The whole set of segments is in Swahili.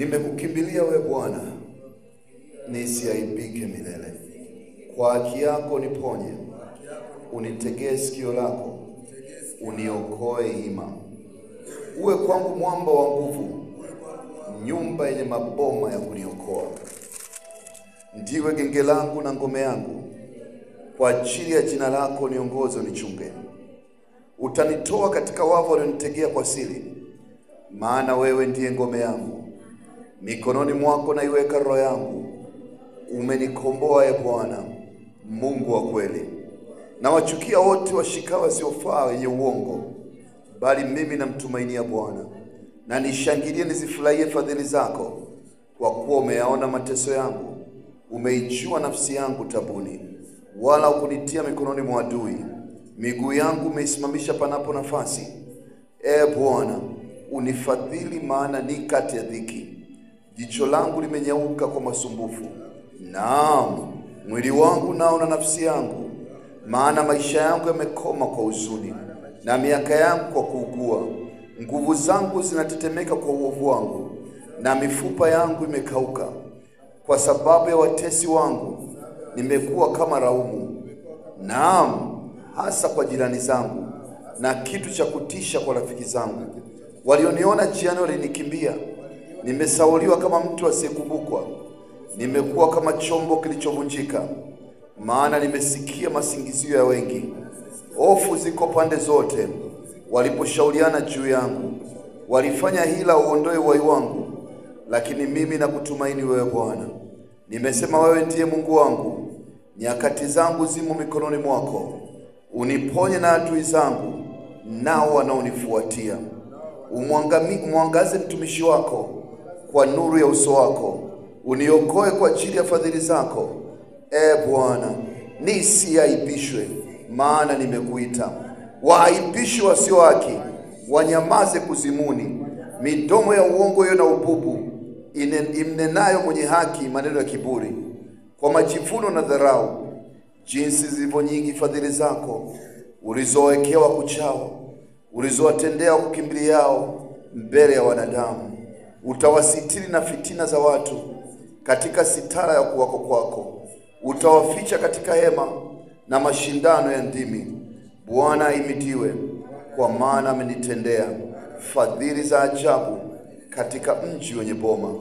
Nimekukimbilia we Bwana, nisiaibike milele. Kwa haki yako niponye, unitegee sikio lako, uniokoe ima. Uwe kwangu mwamba wa nguvu, nyumba yenye maboma ya kuniokoa. Ndiwe genge langu na ngome yangu, kwa ajili ya jina lako niongoze unichunge. Utanitoa katika wavu walionitegea kwa siri, maana wewe ndiye ngome yangu. Mikononi mwako naiweka roho yangu. Umenikomboa e Bwana, Mungu wa kweli. Na wachukia wote washikao wasiofaa wenye uongo, bali mimi namtumainia Bwana. Na nishangilie nizifurahie fadhili zako, kwa kuwa umeyaona mateso yangu. Umeijua nafsi yangu tabuni, wala ukunitia mikononi mwa adui. Miguu yangu umeisimamisha panapo nafasi. E Bwana, unifadhili, maana ni kati ya dhiki. Jicho langu limenyauka kwa masumbufu, naam, mwili wangu nao na nafsi yangu. Maana maisha yangu yamekoma kwa huzuni, na miaka yangu kwa kuugua. Nguvu zangu zinatetemeka kwa uovu wangu, na mifupa yangu imekauka. Kwa sababu ya watesi wangu nimekuwa kama raumu, naam, hasa kwa jirani zangu, na kitu cha kutisha kwa rafiki zangu. Walioniona njiani walinikimbia. Nimesauliwa kama mtu asiyekumbukwa. Nimekuwa kama chombo kilichovunjika, maana nimesikia masingizio ya wengi. Hofu ziko pande zote, waliposhauriana juu yangu. Walifanya hila uondoe uhai wangu, lakini mimi nakutumaini wewe Bwana. Nimesema wewe ndiye Mungu wangu, nyakati zangu zimo mikononi mwako. Uniponye na adui zangu, nao wanaonifuatia. Umwangaze mtumishi wako kwa nuru ya uso wako. Uniokoe kwa ajili ya fadhili zako. E Bwana, nisiaibishwe, maana nimekuita. Waaibishwe wasio haki, wanyamaze kuzimuni. Midomo ya uongo hiyo na ububu imnenayo mwenye haki maneno ya kiburi. Kwa majivuno na dharau, jinsi zilivyo nyingi fadhili zako, ulizowekewa kuchao, ulizowatendea kukimbiliao mbele ya wanadamu. Utawasitiri na fitina za watu katika sitara ya kuwako kwako. Utawaficha katika hema na mashindano ya ndimi. Bwana ahimidiwe, kwa maana amenitendea fadhili za ajabu katika mji wenye boma.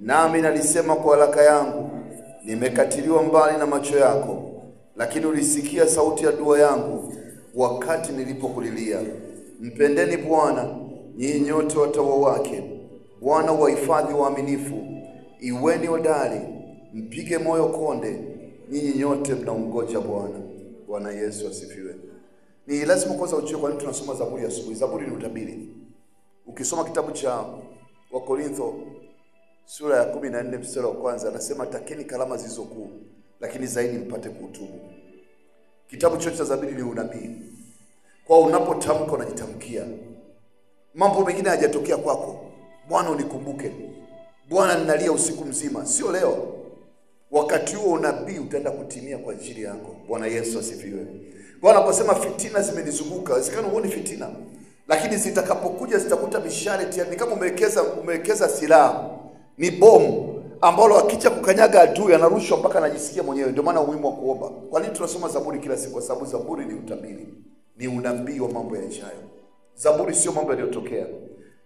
Nami nalisema kwa haraka yangu, nimekatiliwa mbali na macho yako. Lakini ulisikia sauti ya dua yangu wakati nilipokulilia. Mpendeni Bwana, nyinyi nyote watawa wake. Bwana wahifadhi waaminifu. Iweni hodari, mpige moyo konde, nyinyi nyote mnaongoja Bwana. Bwana Yesu asifiwe. Ni lazima kwanza ujue kwa nini tunasoma Zaburi asubuhi. Zaburi ni utabiri. Ukisoma kitabu cha Wakorintho sura ya 14 mstari wa kwanza, anasema takeni kalama zilizokuu, lakini zaidi mpate kutubu. Kitabu chote cha Zaburi ni unabii. Kwa unapotamka unajitamkia. Mambo mengine hayajatokea kwako. Bwana unikumbuke. Bwana ninalia usiku mzima, sio leo. Wakati huo unabii utaenda kutimia kwa ajili yako. Bwana Yesu asifiwe. Bwana anaposema fitina zimenizunguka, inawezekana uone fitina, lakini zitakapokuja zitakuta mishale tayari. Kama umewekeza silaha, ni bomu ambalo akicha kukanyaga adui anarushwa mpaka anajisikia mwenyewe. Ndio maana umuhimu wa kuomba. Kwa nini tunasoma Zaburi kila siku? Kwa sababu Zaburi ni utabiri, ni unabii wa mambo yajayo. Zaburi sio mambo yaliyotokea.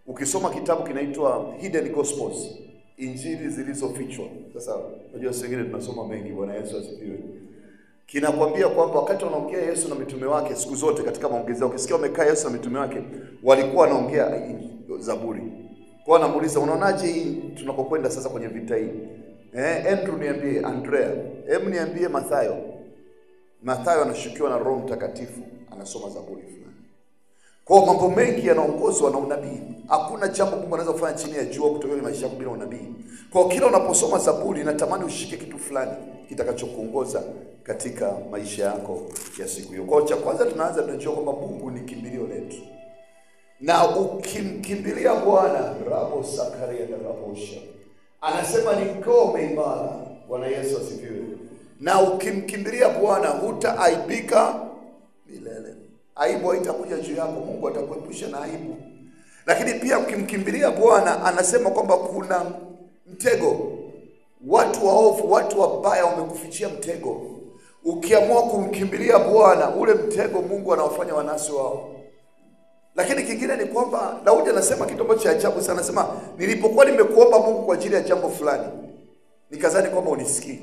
Ukisoma kitabu kinaitwa Hidden Gospels, injili zilizofichwa. Sasa unajua sisi wengine tunasoma mengi. Bwana Yesu asifiwe. Kinakwambia kwamba wakati wanaongea Yesu na mitume wake, siku zote katika maongezi yao ukisikia wamekaa Yesu na mitume wake, walikuwa wanaongea Zaburi. Kwa anamuuliza, unaonaje hii tunakokwenda sasa kwenye vita hii? Andrew niambie, Andrea, niambie Mathayo. Mathayo anashukiwa na Roho Mtakatifu, anasoma Zaburi fulani. Kwa mambo mengi yanaongozwa na unabii. Hakuna jambo Mungu anaweza kufanya chini ya jua kutoka kwenye maisha yako bila unabii. Kwa kila unaposoma Zaburi natamani ushike kitu fulani kitakachokuongoza katika maisha yako ya siku hiyo. Kwa cha kwanza tunaanza tunajua kwamba Mungu ni kimbilio letu. Na ukimkimbilia Bwana, rabo sakaria na rabosha, anasema ni ngome imara. Bwana Yesu asifiwe. Na ukimkimbilia Bwana hutaaibika milele. Aibu haitakuja juu yako, Mungu atakuepusha na aibu. Lakini pia ukimkimbilia Bwana, anasema kwamba kuna Mtego. Watu waovu, watu wabaya wamekufichia mtego. Ukiamua kumkimbilia Bwana, ule mtego Mungu anawafanya wanasi wao. Lakini kingine ni kwamba Daudi anasema kitu ambacho cha ajabu sana. Anasema, nilipokuwa nimekuomba Mungu kwa ajili ya jambo fulani, nikazani kwamba unisikii,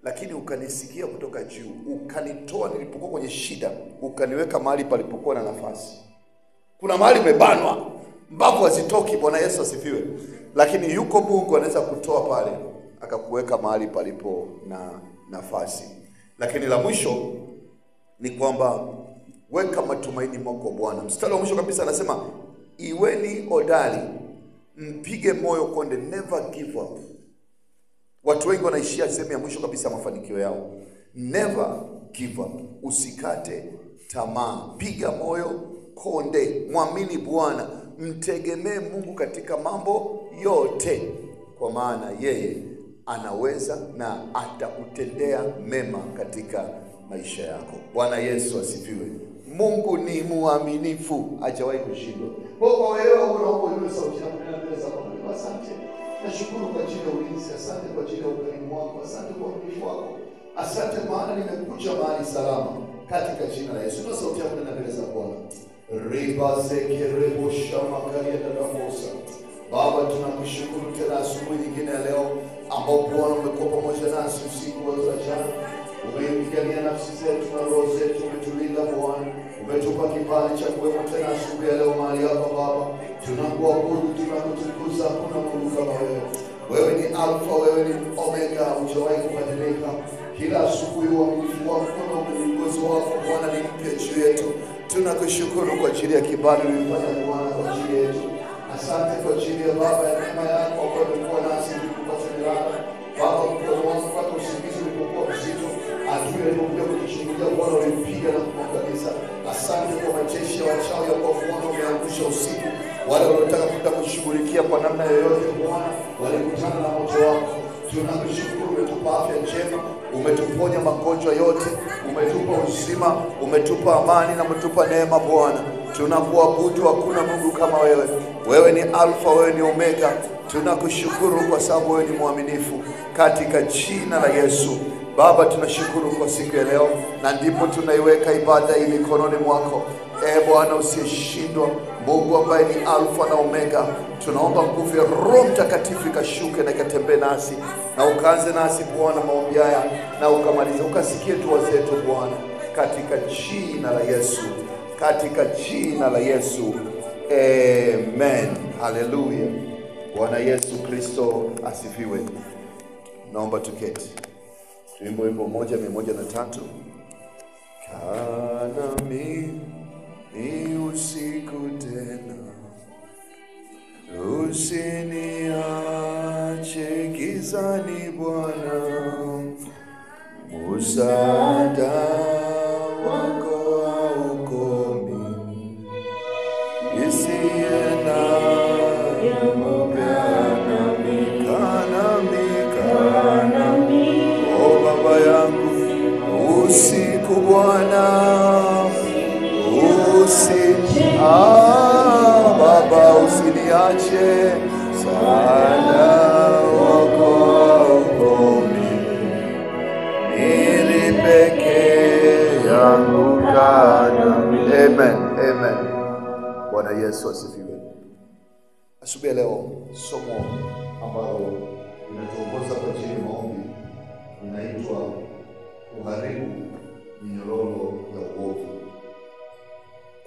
lakini ukanisikia kutoka juu, ukanitoa nilipokuwa kwenye shida, ukaniweka mahali palipokuwa na nafasi. Kuna mahali umebanwa, mbavu hazitoki. Bwana Yesu asifiwe. Lakini yuko Mungu anaweza kutoa pale, akakuweka mahali palipo na nafasi. Lakini la mwisho ni kwamba weka matumaini mwako Bwana. Mstari wa mwisho kabisa anasema, iweni hodari, mpige moyo konde, never give up. Watu wengi wanaishia sehemu ya mwisho kabisa mafanikio yao. Never give up. Usikate tamaa. Piga moyo konde. Muamini Bwana. Mtegemee Mungu katika mambo yote, kwa maana yeye anaweza na atakutendea mema katika maisha yako. Bwana Yesu asifiwe. Mungu ni muaminifu, hajawahi kushindwa. Kwa wewe unaoinulia sauti yako na mbele za Mungu, asante. Nashukuru kwa ajili ya ulinzi, asante kwa ajili ya ukarimu wako, asante kwa uaminifu wako. Asante maana nimekuja mahali salama katika jina la Yesu. Na sauti yako na mbele za Bwana. Baba, tunakushukuru tena asubuhi nyingine ya leo ambao Bwana umekuwa pamoja nasi usiku wa jana. Umepigania nafsi zetu na roho zetu, umetulinda Bwana. Umetupa kibali cha kuwepo tena asubuhi ya leo mahali hapa Baba. Tunakuabudu, tunakutukuza, hakuna Mungu kama wewe. Wewe ni Alfa, wewe ni Omega, hujawahi kubadilika. Kila asubuhi uaminifu wako na uongozi wako Bwana ni mpya juu yetu. Tunakushukuru kwa ajili ya kibali ulifanya Bwana kwa ajili yetu. Asante kwa ajili ya Baba ya neema yako ambayo umekuwa nasi kupata milaka. Baba, mkono wako kupata usingizi ulipokuwa mzito. Adui alipokuja kutuchungulia Bwana ulimpiga na kumwangamiza. Asante kwa majeshi ya wachawi ambao Bwana umeangusha usiku. Wale waliotaka kuja kushughulikia kwa namna yoyote Bwana walikutana na moto wako. Tunakushukuru, umetupa afya njema, umetuponya magonjwa yote, umetupa uzima, umetupa amani na umetupa neema Bwana. Tunakuabudu, hakuna Mungu kama wewe. Wewe ni Alfa, wewe ni Omega. Tunakushukuru kwa sababu wewe ni mwaminifu katika jina la Yesu. Baba, tunashukuru kwa siku ya leo, na ndipo tunaiweka ibada hii mikononi mwako. Bwana usiyeshindwa, Mungu ambaye ni Alfa na Omega, tunaomba nguvu ya Roho Mtakatifu ikashuke na ikatembee nasi, na ukaanze nasi Bwana maombi haya, na ukamalize, ukasikie dua zetu Bwana, katika jina la Yesu, katika jina la Yesu. Amen. Haleluya. Bwana Yesu Kristo asifiwe. Naomba tuketi. Tuimbe wimbo 103. Kanami ni usiku tena, usiniache gizani Bwana, msaada wako haukomi, isienda kanami, o Baba yangu, usiku Bwana, Baba usiniache sana wako haukomi, ili peke yangu kanami. Amen, amen. Bwana Yesu asifiwe. Asubuhi ya leo somo ambalo linatuongoza kwa ajili ya maombi linaitwa kuharibu minyororo ya uovu.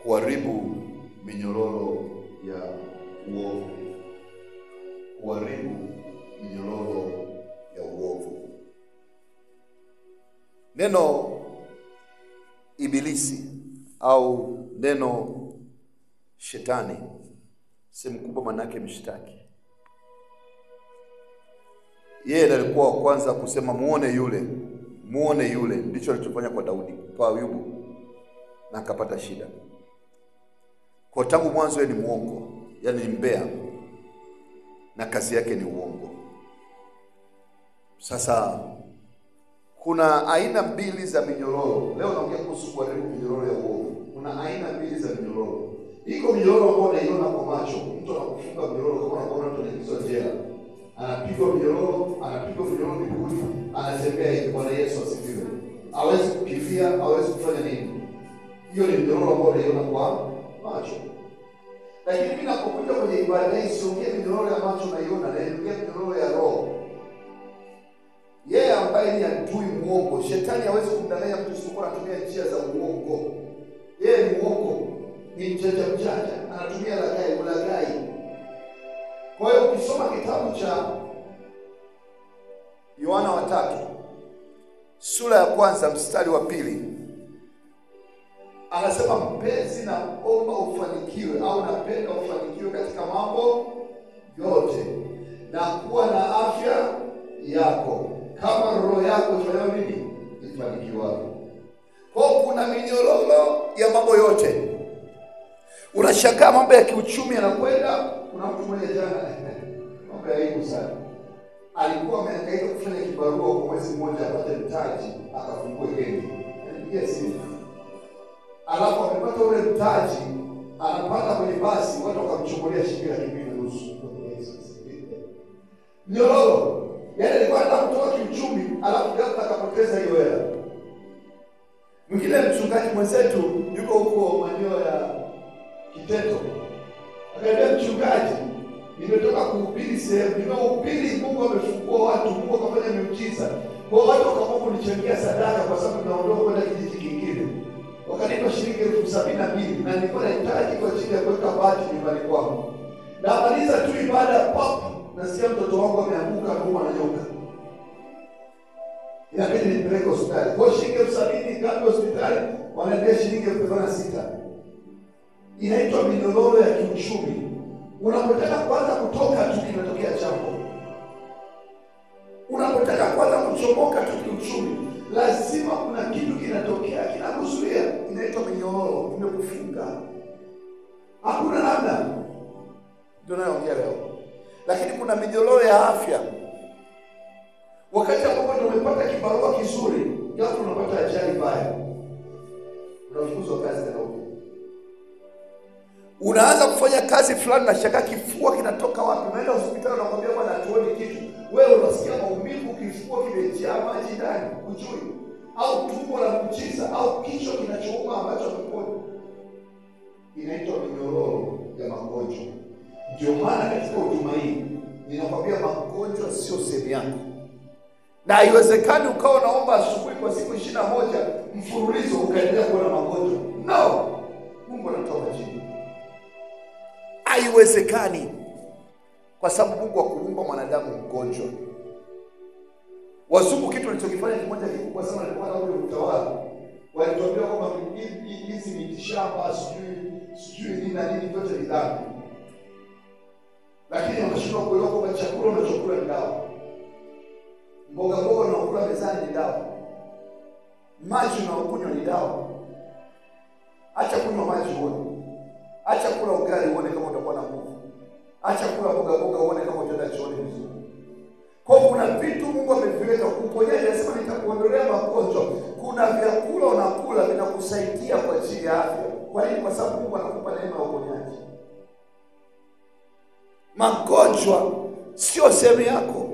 Kuharibu minyororo ya uovu. Kuharibu minyororo ya uovu. Neno ibilisi au neno shetani, sehemu kubwa manake mshtaki. Yeye alikuwa wa kwanza kusema muone yule. Ndicho alichofanya kwa Daudi, kwa Ayubu, na akapata shida. Kwa tangu mwanzo yeye ni muongo, yani ni mbea, na kazi yake ni uongo. Sasa kuna aina mbili za minyororo. Leo naongea kuhusu kuharibu minyororo ya uovu. Kuna aina mbili za minyororo. Iko minyororo ambayo unaiona kwa macho. Mtu anakufunga minyororo kama unaona mtu anaingizwa jela. Anapigwa anapigwa minyororo miguuni, anatembea hivi. Bwana Yesu asifiwe. Hawezi kukimbia, hawezi kufanya nini. Hiyo ni minyororo ambayo unaiona kwa macho. Lakini mimi napokuja kwenye ibada hii siongee minyororo ya macho naiona, na niongea minyororo ya roho. Yeye ambaye ni adui muongo, shetani hawezi kumdanganya mtu isipokuwa anatumia njia za uongo. Yeye ni muongo, ni mjanja, anatumia ulaghai. Kwa hiyo ukisoma kitabu cha Yohana 3 sura ya 1 mstari wa 2, anasema mpenzi, naomba ufanikiwe au napenda ufanikiwe katika mambo yote na kuwa na afya yako kama roho yako ifanyavyo nini? Ifanikiwa. Kwa kuna minyororo ya mambo yote. Unashangaa mambo ya kiuchumi yanakwenda. Kuna mtu mmoja jana mambo ya aibu sana. Alikuwa amehangaika kufanya kibarua kwa mwezi mmoja apate mtaji, akafungue benki. Anapigia simu. Alafu amepata ule mtaji, anapanda kwenye basi, watu wakamchukulia shilingi 2,500. Minyororo. Yaani alikuwa anataka kutoka kiuchumi, alafu ghafla akapoteza hiyo hela. Mwingine mchungaji mwenzetu yuko huko maeneo ya Kiteto. Akaambia mchungaji, nimetoka kuhubiri sehemu, nimehubiri Mungu amefungua watu, Mungu akafanya miujiza. Kwa watu wakaamua kunichangia sadaka kwa sababu tunaondoka kwenda kijiji kingine. Wakanipa shilingi 72,000 na nilikuwa nahitaji kwa ajili ya kuweka bati nyumbani kwangu. Na maliza tu ibada pop, nasikia mtoto wangu ameanguka ameumwa na nyoka. Inabidi nipeleke hospitali. Kwa shilingi 70,000 ngapi hospitali? Wanaendea shilingi 6,000. Inaitwa minyororo ya kiuchumi. Unapotaka kwanza kutoka tu kinatokea jambo. Unapotaka kwanza kuchomoka tu kiuchumi, lazima kuna kitu kinatokea, kinakuzuia. Inaitwa minyororo, imekufunga. Hakuna namna. Ndio naongea leo. Lakini kuna minyororo ya afya. Wakati ambapo umepata kibarua kizuri, ghafla unapata ajali mbaya. Unafukuzwa kazi tena huko. Unaanza kufanya kazi fulani na shaka kifua kinatoka wapi? Unaenda hospitali na kwambia bwana hatuoni kitu. Wewe unasikia maumivu, kifua kimejaa maji ndani, ujui. Au tumbo la kuchiza au kichwa kinachouma ambacho hakiponi. Inaitwa minyororo ya magonjwa. Ndio maana katika huduma hii ninakwambia magonjwa sio sehemu yako. Na haiwezekani ukawa naomba asubuhi kwa siku 21 mfululizo ukaendelea kuwa na magonjwa. No. Mungu anatoa majibu. Haiwezekani. Kwa sababu Mungu hakuumba mwanadamu mgonjwa. Wazungu kitu walichokifanya kimoja kikubwa sana walikuwa na ule utawala. Walituambia kwamba hizi mitishamba sijui nini na nini vyote ni dhambi. Lakini wanashindwa kuelewa kwamba chakula unachokula ni dawa. Mboga unakula mezani ni dawa. Maji unayokunywa ni dawa. Acha kunywa maji uone. Acha kula ugali uone kama utakuwa na nguvu. Acha kula mboga uone kama utaenda chooni vizuri. Kwa kuna vitu Mungu ameviweka kuponyaje, anasema nitakuondolea magonjwa. Kuna vyakula unakula vinakusaidia kwa ajili ya afya. Kwa nini? Kwa sababu Mungu anakupa neema ya uponyaji. Magonjwa sio sehemu yako.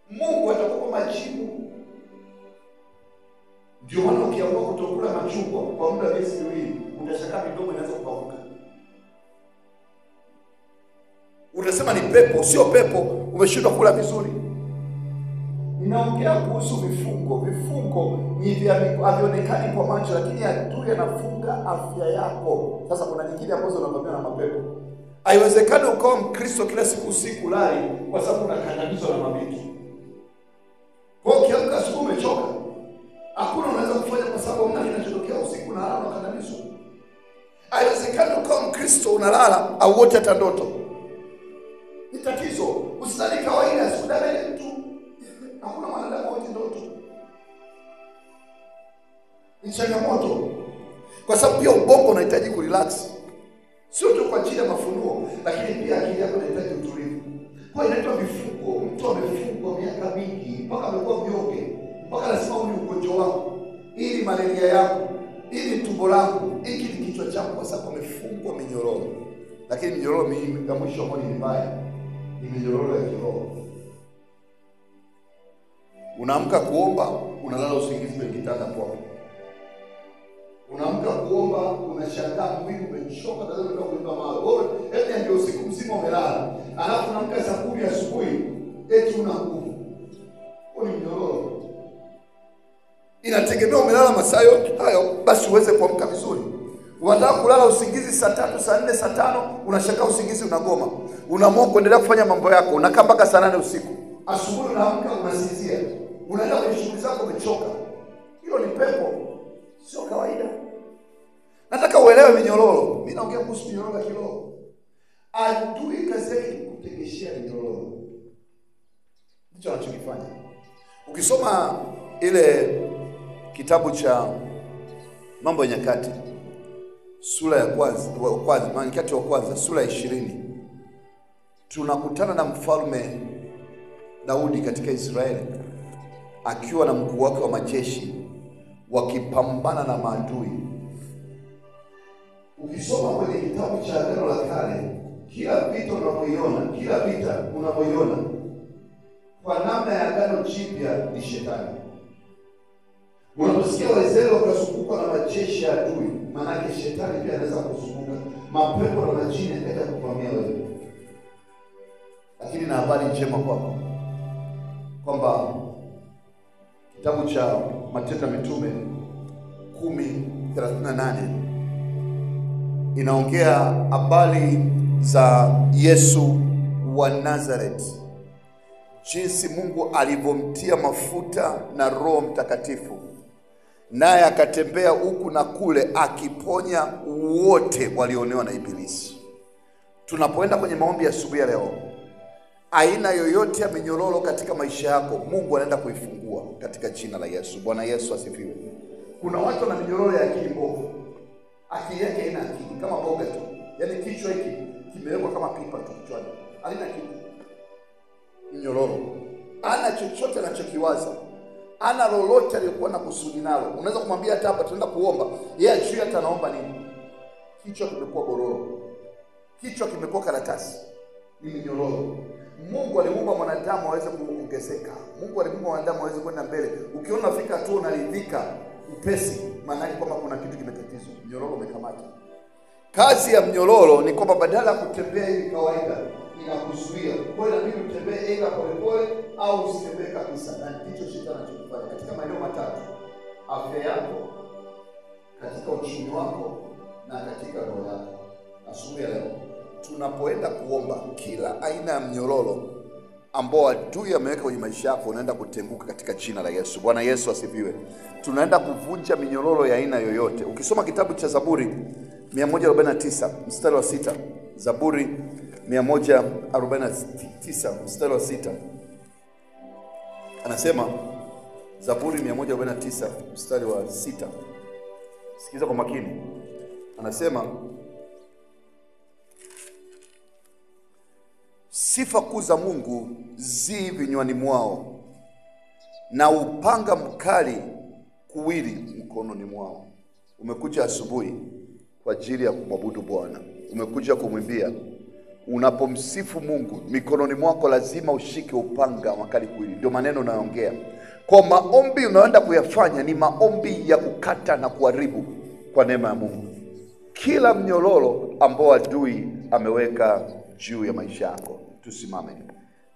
Mungu atakupa majibu. Ndio maana ukiamua kutokula machungwa kwa muda wa miezi miwili, utashangaa midomo inaanza kupauka. Unasema ni pepo, sio pepo, umeshindwa kula vizuri. Ninaongea kuhusu vifungo. Vifungo ni havionekani kwa macho, lakini adui anafunga afya yako. Sasa kuna nyingine ambazo unavamiwa na mapepo. Haiwezekani ukawa Mkristo kila siku usiku lali kwa sababu unakandamizwa na mabibi. Kwa ukiamka asubuhi umechoka, hakuna unaweza kufanya kwa sababu hamna kinachotokea usiku na lala unakandamizwa. Haiwezekani ukawa Mkristo unalala au wote hata ndoto. Ni tatizo. Usizani kawaida, usidanganye mtu. Hakuna mwanadamu wote ndoto. Ni changamoto. Kwa sababu pia ubongo unahitaji kurelax. Sio tu kwa ajili ya mafunuo, lakini pia akili yako inahitaji utulivu. Kwa inaitwa vifungo. Mtu amefungwa miaka mingi mpaka amekuwa mnyonge, mpaka anasema huu ni ugonjwa wangu, ili malaria yangu, ili tumbo langu, hiki ni kichwa changu, kwa sababu amefungwa minyororo. Lakini minyororo ya mwisho ambayo ni mbaya ni minyororo ya kiroho. Unaamka kuomba, unalala usingizi kwenye kitanda kwako. Unaamka kuomba, unashangaa mwili umechoka, lazima unataka kuimba mawe. Wewe eti ndio usiku mzima umelala. Alafu unaamka saa 10 asubuhi, eti una nguvu. Ni mnyororo. Inategemea umelala masaa hayo basi uweze kuamka vizuri. Unataka kulala usingizi saa 3, saa 4, saa 5, unashangaa usingizi unagoma. Unaamua kuendelea kufanya mambo yako, unakaa mpaka saa 8 usiku. Asubuhi unaamka unasinzia. Unaenda kwenye shughuli zako umechoka. Hilo ni pepo. Sio kawaida. Nataka uelewe minyororo. Mimi naongea kuhusu minyororo ya kiroho. Adui kazi yake kutegeshea minyororo. Ndicho anachokifanya. Ukisoma ile kitabu cha Mambo ya Nyakati sura ya kwanza sura ya 20, tunakutana na mfalme Daudi katika Israeli akiwa na mkuu wake wa majeshi wakipambana na maadui. Ukisoma kwenye kitabu cha Agano la Kale, kila vita unapoiona kwa namna ya Agano Jipya ni shetani. Unaposikia Waisraeli wakazungukwa na majeshi ya adui, maana yake shetani pia anaweza kuzunguka. Mapepo na majini yanaweza kuvamia wewe. Lakini na habari njema kwako kwamba kitabu cha Matendo ya Mitume 10:38 inaongea habari za Yesu wa Nazareth, jinsi Mungu alivyomtia mafuta na Roho Mtakatifu, naye akatembea huku na kule akiponya wote walionewa na ibilisi. Tunapoenda kwenye maombi ya asubuhi leo, aina yoyote ya minyororo katika maisha yako Mungu anaenda kuifungua katika jina la Yesu. Bwana Yesu asifiwe. Kuna watu wana minyororo ya akili mbovu. Akili yake haina akili, kama boga tu. Yaani kichwa hiki kimewekwa kama pipa tu kichwani. Halina kitu. Minyororo. Ana chochote anachokiwaza. Ana lolote aliyokuwa na kusudi nalo. Unaweza kumwambia hata hapa tunaenda kuomba, yeye ajui hata anaomba nini. Kichwa kimekuwa bororo. Kichwa kimekuwa karatasi. Ni minyororo. Mungu alimuumba mwanadamu aweze kuongezeka. Mungu alimuumba mwanadamu aweze kwenda mbele. Ukiona fika tu unaridhika upesi, maana yake kwamba kuna kitu kimetatizwa. Mnyororo umekamata. Kazi ya mnyororo ni kwamba badala ya kutembea hivi kawaida, inakuzuia. Kwa hiyo inabidi utembee aidha polepole au usitembee kabisa. Na ndicho shetani anachofanya katika maeneo matatu: afya yako, katika uchumi wako, na katika roho yako. Asubuhi leo tunapoenda kuomba, kila aina ya mnyororo ambao adui ameweka kwenye maisha yako unaenda kutenguka katika jina la Yesu. Bwana Yesu asifiwe. Tunaenda kuvunja minyororo ya aina yoyote. Ukisoma kitabu cha Zaburi 149 mstari wa 6, Zaburi 149 mstari wa 6, anasema, Zaburi 149 mstari wa 6, sikiza kwa makini. Anasema, sifa kuu za Mungu zi vinywani mwao, na upanga mkali kuwili mkononi mwao. Umekuja asubuhi kwa ajili ya kumwabudu Bwana. Umekuja kumwimbia. Unapomsifu Mungu, mikononi mwako lazima ushike upanga mkali kuwili. Ndio maneno unayoongea. Kwa maombi unayoenda kuyafanya ni maombi ya kukata na kuharibu kwa neema ya Mungu kila mnyororo ambao adui ameweka juu ya maisha yako. Tusimame.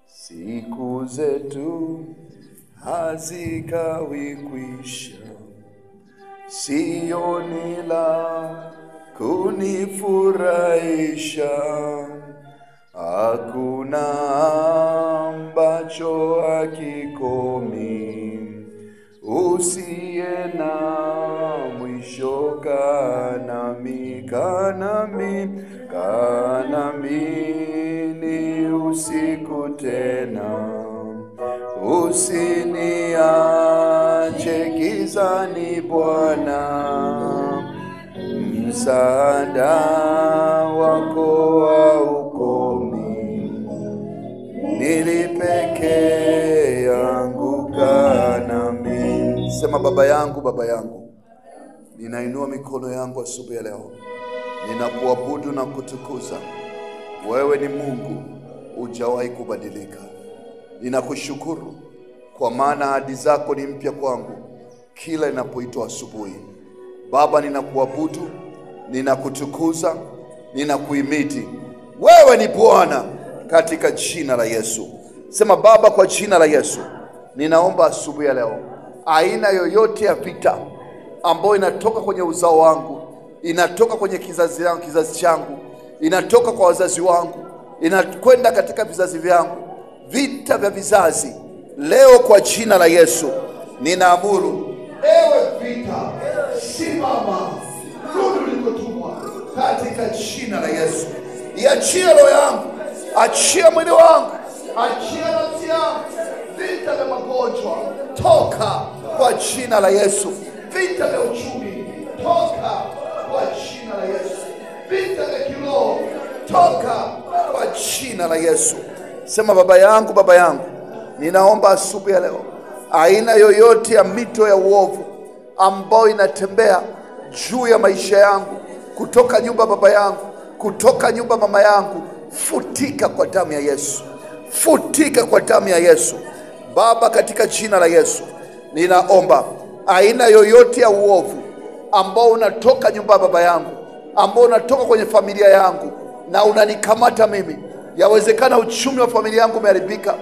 Siku zetu hazikawi kwisha, sioni la kunifurahisha, hakuna ambacho hakikomi, usiye na mwisho. Kanami ni usiku tena, usiniache gizani Bwana, msaada wako haukomi, nilipeke yangu kanami. Sema, Baba yangu, Baba yangu, ninainua mikono yangu asubuhi leo, ninakuabudu na kutukuza. Wewe ni Mungu, hujawahi kubadilika. Ninakushukuru kwa maana ahadi zako ni mpya kwangu kila inapoitwa asubuhi. Baba, ninakuabudu, ninakutukuza, ninakuhimidi. Wewe ni Bwana, katika jina la Yesu. Sema, Baba, kwa jina la Yesu ninaomba asubuhi ya leo, aina yoyote ya vita ambayo inatoka kwenye uzao wangu, inatoka kwenye kizazi changu, inatoka kwa wazazi wangu, inakwenda katika vizazi vyangu, vita vya vizazi, leo kwa jina la Yesu ninaamuru, ewe vita, simama, rudi ulikotumwa, katika jina la Yesu. Iachie roho yangu, achia mwili wangu, achia nafsi yangu. Vita vya magonjwa, toka kwa jina la Yesu. Vita vya uchumi, toka kwa jina la Yesu. Vita vya kiroho, toka kwa jina la Yesu. Sema, Baba yangu, Baba yangu, ninaomba asubuhi ya leo, aina yoyote ya mito ya uovu ambayo inatembea juu ya maisha yangu, kutoka nyumba baba yangu, kutoka nyumba mama yangu, futika kwa damu ya Yesu. Futika kwa damu ya Yesu. Baba, katika jina la Yesu ninaomba, aina yoyote ya uovu ambao unatoka nyumba baba yangu, ambao unatoka kwenye familia yangu na unanikamata mimi, yawezekana uchumi wa familia yangu umeharibika,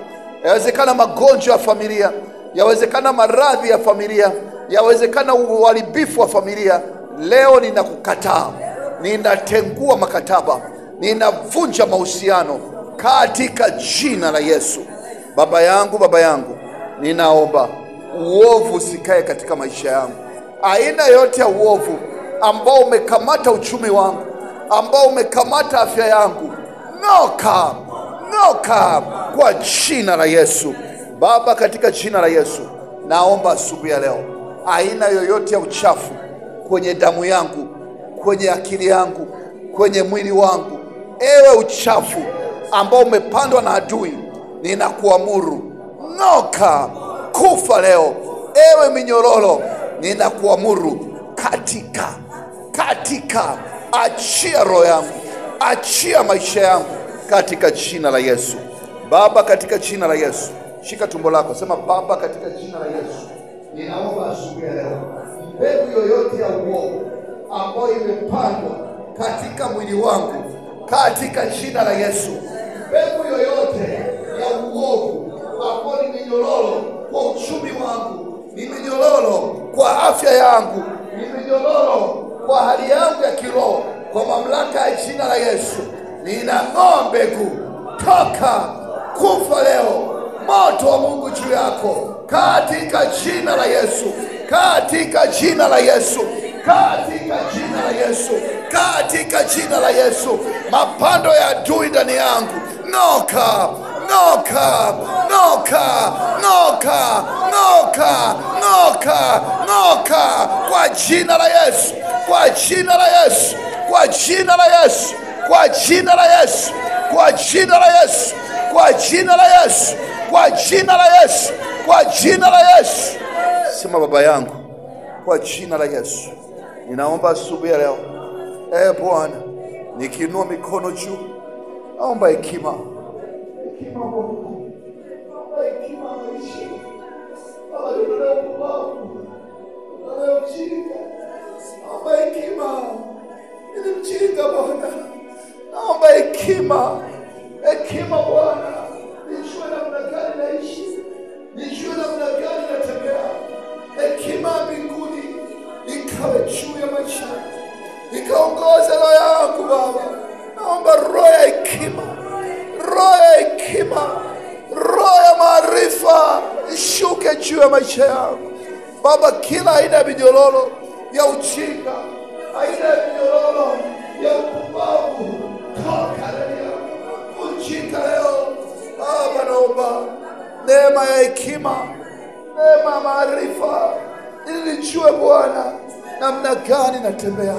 yawezekana magonjwa ya familia, yawezekana maradhi ya familia, yawezekana uharibifu wa familia, leo ninakukataa, ninatengua makataba, ninavunja mahusiano katika jina la Yesu. Baba yangu, Baba yangu, ninaomba uovu usikae katika maisha yangu. Aina yote ya uovu ambao umekamata uchumi wangu, ambao umekamata afya yangu, noka, noka kwa jina la Yesu. Baba, katika jina la Yesu naomba asubuhi ya leo, aina yoyote ya uchafu kwenye damu yangu, kwenye akili yangu, kwenye mwili wangu, ewe uchafu ambao umepandwa na adui, ninakuamuru, noka, kufa leo. Ewe minyororo, ninakuamuru, katika, achia roho yangu, achia maisha yangu katika jina la Yesu. Baba, katika jina la Yesu, shika tumbo lako, sema, Baba, katika jina la Yesu ninaomba asubuhi ya leo, mbegu yoyote ya uovu ambayo imepandwa katika mwili wangu, katika jina la Yesu, mbegu yoyote ya uovu ambayo ni minyororo kwa uchumi wangu, ni minyororo kwa afya yangu, ni minyororo kwa hali yangu ya kiroho, kwa mamlaka ya jina la Yesu ninang'oa mbegu, toka, kufa leo. Moto wa Mungu juu yako katika jina la Yesu, katika jina la Yesu, katika jina la Yesu, katika jina la Yesu. Mapando ya adui ndani yangu, noka, noka, noka, noka, noka, noka, noka kwa jina la Yesu, kwa jina la Yesu, kwa jina la Yesu, kwa jina la Yesu, kwa jina la Yesu, kwa jina la Yesu, kwa jina la Yesu, kwa jina la Yesu. Sema, Baba yangu, kwa jina la Yesu ninaomba asubuhi ya leo, Bwana, nikiinua mikono juu, naomba hekima, hekima Bwana, naomba hekima maisha. Baba, ndio ubavu, ndio ujinga, naomba hekima, ili mjinga Bwana, naomba hekima, hekima Bwana, nijue namna gani naishi, nijue namna gani natembea. Hekima mbinguni ikawe juu ya maisha, ikaongoze roho yangu Baba. Naomba roho ya hekima, roho ya hekima, roho ya maarifa ishuke juu ya maisha yangu Baba. Kila aina ya minyororo ya ujinga, aina ya minyororo ya upumbavu, toka leo, vunjika leo Baba. Naomba neema ya hekima, neema ya maarifa, ili nijue Bwana namna gani natembea,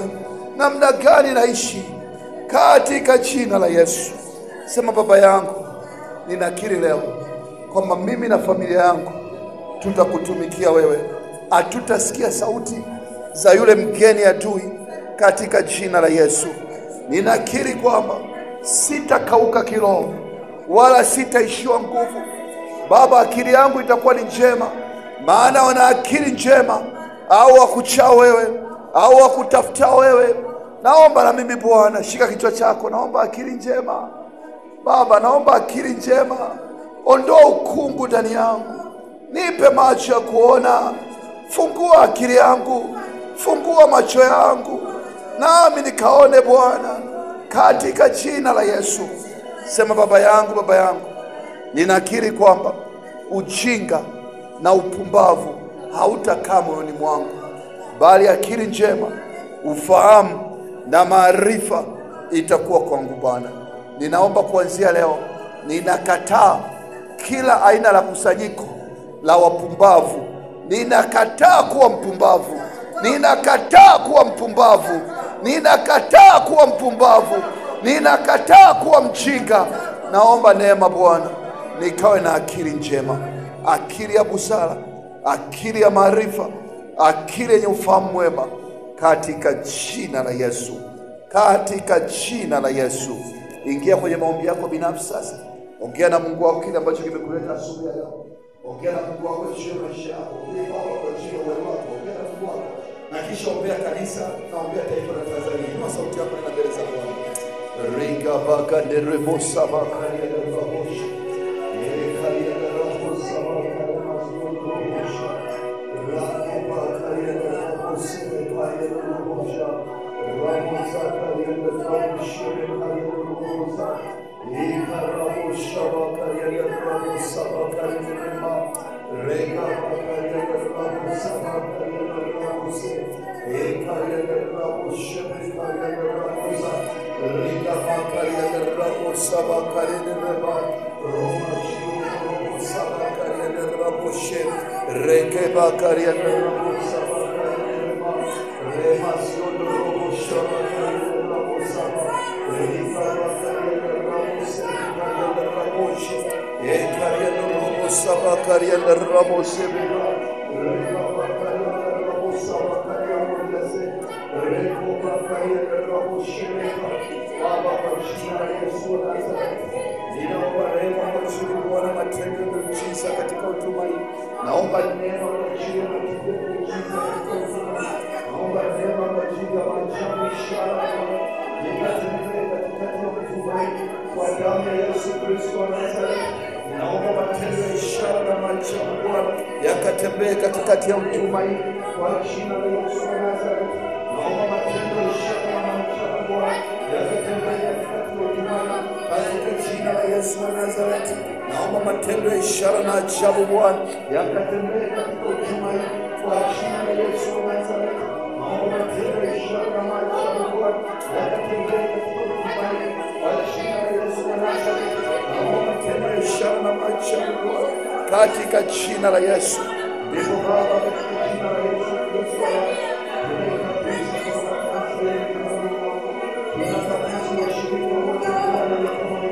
namna gani naishi, katika jina la Yesu. Sema, Baba yangu, ninakiri leo kwamba mimi na familia yangu tutakutumikia wewe, hatutasikia sauti za yule mgeni adui, katika jina la Yesu. Ninakiri kwamba sitakauka kiroho, wala sitaishiwa nguvu, Baba, akili yangu itakuwa ni njema, maana wana akili njema au wakuchao wewe au wakutafutao wewe. Naomba na mimi Bwana, shika kichwa chako, naomba akili njema Baba, naomba akili njema. Ondoa ukungu ndani yangu, nipe macho ya kuona, fungua akili yangu, fungua macho yangu, nami nikaone Bwana, katika jina la Yesu. Sema, Baba yangu, Baba yangu, ninakiri kwamba ujinga na upumbavu hautakaa moyoni mwangu, bali akili njema, ufahamu na maarifa itakuwa kwangu Bwana. Ninaomba kuanzia leo, ninakataa kila aina la kusanyiko la wapumbavu. Ninakataa kuwa mpumbavu, ninakataa kuwa mpumbavu, ninakataa kuwa mpumbavu, ninakataa kuwa mjinga. Naomba neema Bwana, nikawe na akili njema, akili ya busara, akili ya maarifa, akili yenye ufahamu mwema, katika jina la Yesu, katika jina la Yesu. Ingia kwenye maombi yako binafsi sasa. Ongea na Mungu wako kile ambacho kimekuleta asubuhi ya leo. Ongea na Mungu wako juu ya maisha yako, ongea kwa juu ya wewe wako, ongea na Mungu wako. Na kisha ombea kanisa, na ombea taifa la Tanzania. Inua sauti yako na mbele za Bwana. Riga baka de rebosa baka ya raboshi. Rika ya rabosa baka ya raboshi. Raka baka ya rabosi baka ya raboshi. Rabosa baka ya raboshi baka ya rabosa. Ika rabosha baka ya rabosa baka ya raboshi. Rika baka ya rabosa baka ya rabosi. Ika ya raboshi baka ya rabosa. Rika bakaria de rabo sabakaria de reba Roma shiro sabakaria de rabo she Reke bakaria de rabo sabakaria de reba Rema siodo rabo sabakaria de rabo saba Rika bakaria de rabo sabakaria de rabo she Ekaria de rabo sabakaria de rabo sebeba Rika bakaria de rabo sabakaria de se Reko bakaria de rabo sheba Baba, kwa jina la Yesu wa Nazareti, ninaomba rehema kwa ajili ya Bwana matendo ya miujiza katika huduma hii. Naomba neema kwa ajili ya matendo ya miujiza katika huduma hii. Naomba neema kwa ajili ya maajabu, ishara na nikatembee katikati ya huduma hii kwa damu ya Yesu Kristo wa Nazareti. Ninaomba matendo ya ishara na maajabu Bwana yakatembee katikati ya huduma hii kwa jina la Yesu wa Nazareti. Naomba matendo ya ishara na maajabu Bwana yakatembee katikati ya huduma hii katika jina la Yesu wa Nazareti. Naomba matendo ya ishara na ajabu Bwana yakatembee katika huduma hii kwa jina la Yesu wa Nazareti. Naomba matendo ya ishara na ajabu Bwana yakatembee katika huduma hii kwa jina la Yesu wa Nazareti. Naomba matendo ya ishara na ajabu Bwana katika jina la Yesu. Ndipo Baba, katika jina la Yesu Kristo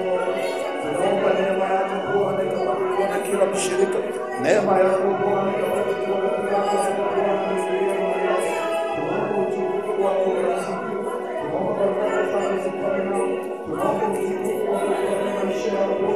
tunaomba neema yako Bwana ikapatikane na kila mshirika. Neema yako Bwana ikapatikane na kila mshirika. Tunaomba utukufu wako ukazidi. Tunaomba baraka zako zipande nao. Tunaomba utukufu wako ukazidi maisha yako.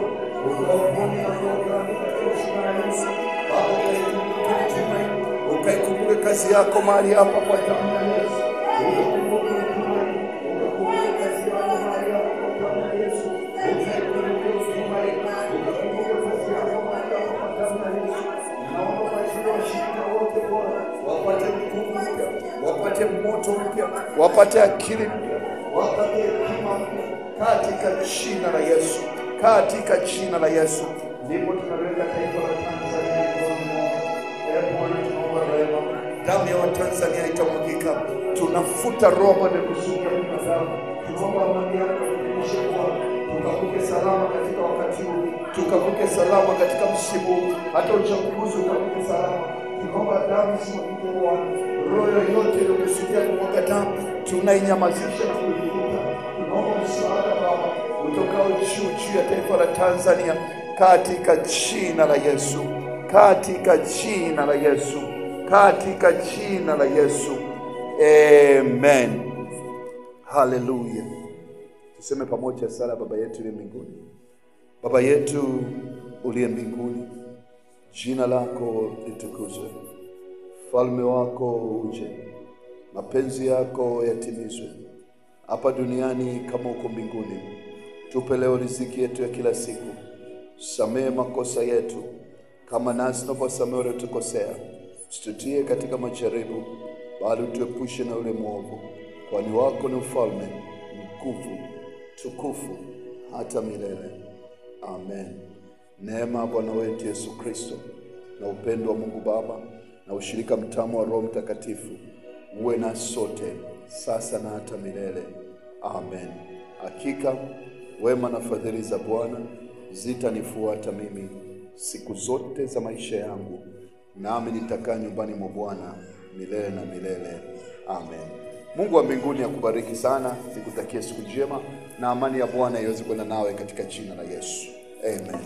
Ukawaponye na kuwabariki katika jina la Yesu. Baba, ukaikumbuke tumaini, ukaikumbuke kazi yako mahali hapa kwa damu ya Yesu. Ukakumbuke tumaini, ukakumbuke kazi yako mahali hapa kwa damu ya Yesu. Ukaikumbuke tumaini, ukakumbuke kazi yako mahali hapa kwa damu ya Yesu. Naomba kwa ajili ya washirika wote Bwana, wapate nguvu mpya, wapate moto mpya, wapate akili mpya, wapate hekima mpya katika jina la Yesu, katika jina la Yesu. Ndipo tunaweka taifa la Tanzania mikononi mwako. Ee Bwana, tunaomba rehema, damu ya Watanzania itamwagika. Tunafuta roho ya kusudia binadamu. Tunaomba amani yako idumishe Bwana, tukavuke salama katika wakati huu, tukavuke salama katika msimu huu, hata uchaguzi ukavuke salama. Tunaomba damu isimwagike Bwana, roho yoyote iliyokusudia kumwaga damu tunainyamazisha na kuifuta. Tunaomba msaada Baba utokao juu ya taifa la Tanzania katika jina la Yesu, katika jina la Yesu, katika jina la Yesu. Amen. Hallelujah. Tuseme pamoja sala Baba yetu uliye mbinguni. Baba yetu uliye mbinguni, Jina lako litukuzwe. Falme wako uje. Mapenzi yako yatimizwe hapa duniani kama huko mbinguni. Tupe leo riziki yetu ya kila siku. Samehe makosa yetu kama nasi tunavyosamehe waliotukosea. Usitutie katika majaribu, bali utuepushe na yule mwovu. Kwani wako ni ufalme, nguvu, tukufu hata milele. Amen. Neema ya Bwana wetu Yesu Kristo na upendo wa Mungu Baba na ushirika mtamu wa Roho Mtakatifu uwe na sote sasa na hata milele. Amen. Hakika wema na fadhili za Bwana zitanifuata mimi siku zote za maisha yangu, nami nitakaa nyumbani mwa Bwana milele na milele. Amen. Mungu wa mbinguni akubariki sana. Nikutakie siku njema na amani ya Bwana iweze kwenda nawe katika jina la Yesu. Amen.